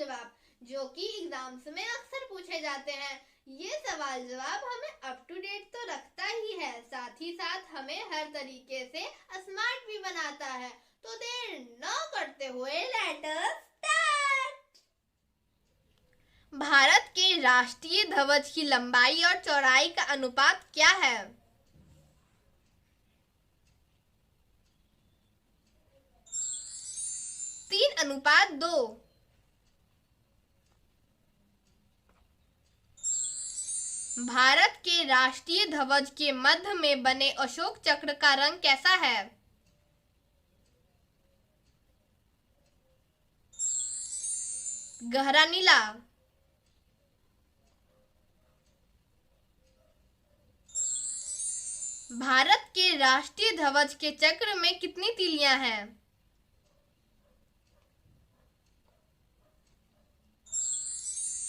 जवाब, जो कि एग्जाम्स में अक्सर पूछे जाते हैं। ये सवाल जवाब हमें अप टू डेट तो रखता ही है, साथ ही साथ हमें हर तरीके से स्मार्ट भी बनाता है। तो देर न करते हुए लेट अस स्टार्ट। भारत के राष्ट्रीय ध्वज की लंबाई और चौड़ाई का अनुपात क्या है? तीन अनुपात दो। भारत के राष्ट्रीय ध्वज के मध्य में बने अशोक चक्र का रंग कैसा है? गहरा नीला। भारत के राष्ट्रीय ध्वज के चक्र में कितनी तीलियां हैं?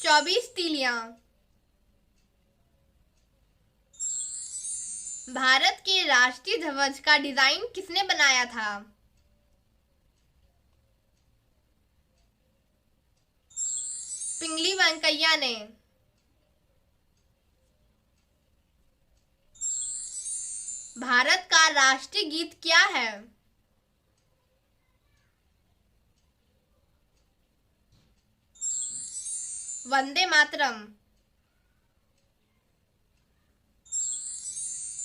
24 तीलियां। भारत के राष्ट्रीय ध्वज का डिजाइन किसने बनाया था? पिंगली वेंकैया ने। भारत का राष्ट्रीय गीत क्या है? वंदे मातरम।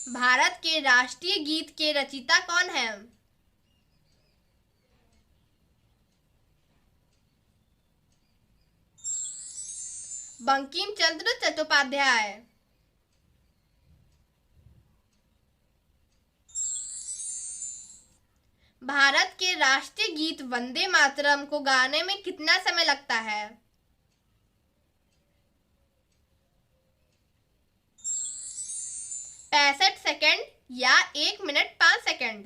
भारत के राष्ट्रीय गीत के रचयिता कौन हैं? बंकिम चंद्र चट्टोपाध्याय। भारत के राष्ट्रीय गीत वंदे मातरम को गाने में कितना समय लगता है? 65 सेकंड या 1 मिनट 5 सेकंड।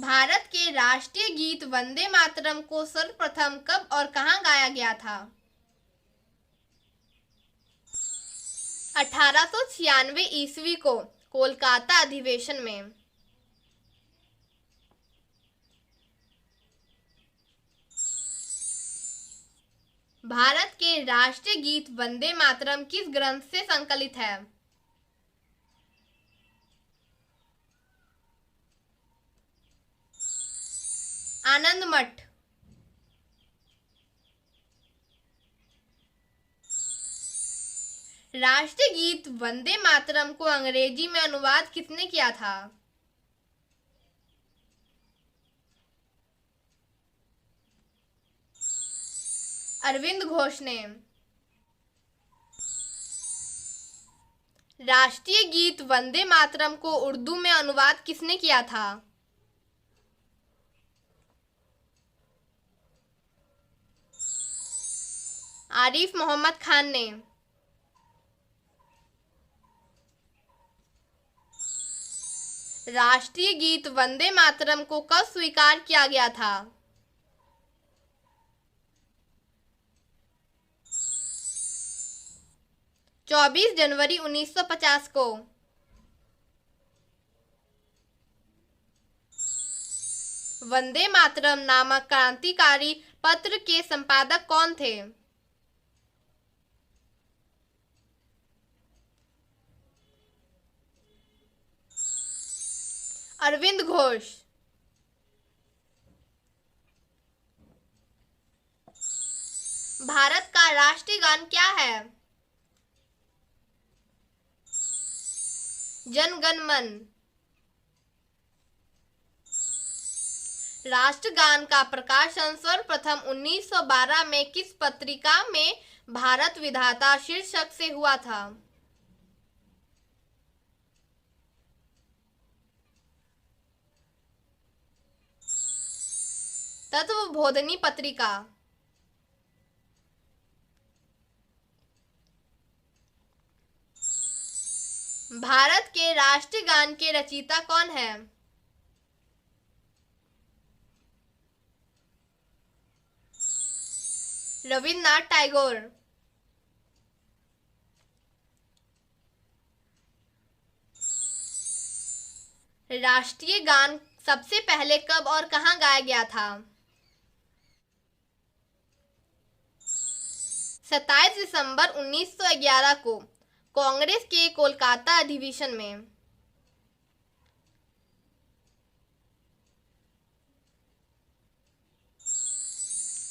भारत के राष्ट्रीय गीत वंदे मातरम को सर्वप्रथम कब और कहां गाया गया था? 1896 ईस्वी को कोलकाता अधिवेशन में। भारत के राष्ट्रीय गीत वंदे मातरम किस ग्रंथ से संकलित है? आनंद मठ। राष्ट्रीय गीत वंदे मातरम को अंग्रेजी में अनुवाद किसने किया था? अरविंद घोष ने। राष्ट्रीय गीत वंदे मातरम को उर्दू में अनुवाद किसने किया था? आरिफ मोहम्मद खान ने। राष्ट्रीय गीत वंदे मातरम को कब स्वीकार किया गया था? 24 जनवरी 1950 को। वंदे मातरम नामक क्रांतिकारी पत्र के संपादक कौन थे? अरविंद घोष। भारत का राष्ट्रीय गान क्या है? जन गण मन। राष्ट्रगान का प्रकाशन सर्वप्रथम 1912 में किस पत्रिका में भारत विधाता शीर्षक से हुआ था? तत्वबोधिनी पत्रिका। भारत के राष्ट्रीय गान के रचयिता कौन है? रविन्द्रनाथ टैगोर। राष्ट्रीय गान सबसे पहले कब और कहां गाया गया था? 27 दिसंबर 1911 को कांग्रेस के कोलकाता अधिवेशन में।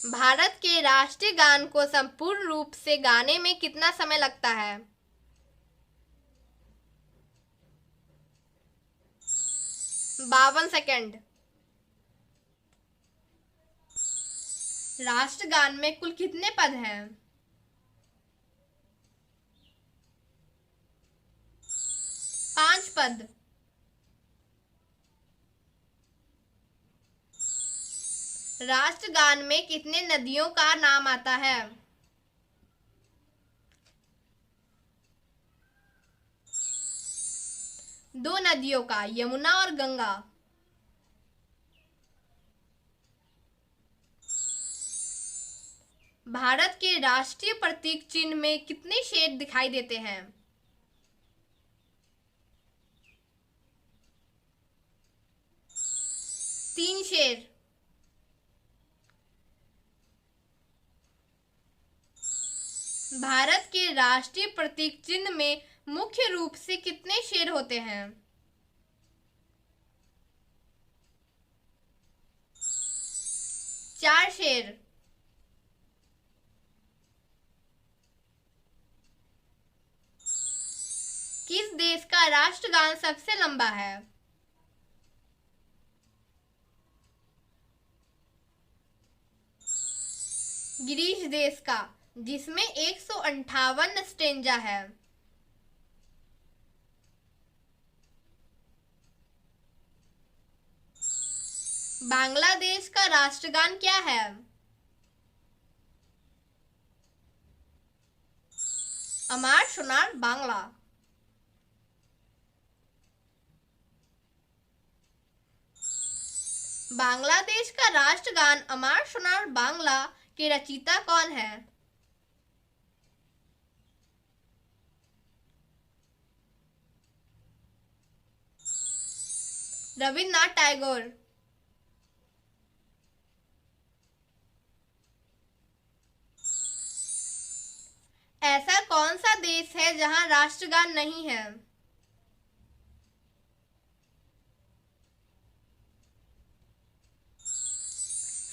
भारत के राष्ट्रीय गान को संपूर्ण रूप से गाने में कितना समय लगता है? 52 सेकंड। राष्ट्रगान में कुल कितने पद हैं? 5 पद। राष्ट्रगान में कितने नदियों का नाम आता है? 2 नदियों का, यमुना और गंगा। भारत के राष्ट्रीय प्रतीक चिन्ह में कितने शेर दिखाई देते हैं? 3 शेर। भारत के राष्ट्रीय प्रतीक चिन्ह में मुख्य रूप से कितने शेर होते हैं? 4 शेर। किस देश का राष्ट्रगान सबसे लंबा है? ग्रीस देश का, जिसमें 158 स्टेंजा है। बांग्लादेश का राष्ट्रगान क्या है? अमार सोनार बांग्ला। बांग्लादेश का राष्ट्रगान अमार सोनार बांग्ला के रचयिता कौन है? रविन्द्रनाथ टैगोर। ऐसा कौन सा देश है जहां राष्ट्रगान नहीं है?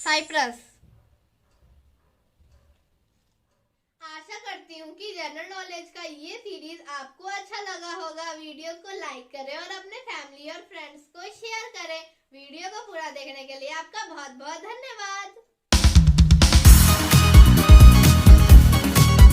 साइप्रस। आशा करती हूँ कि जनरल नॉलेज का ये सीरीज आपको अच्छा लगा होगा। वीडियो को लाइक करें और अपने फैमिली और फ्रेंड्स को शेयर करें। वीडियो को पूरा देखने के लिए आपका बहुत बहुत धन्यवाद।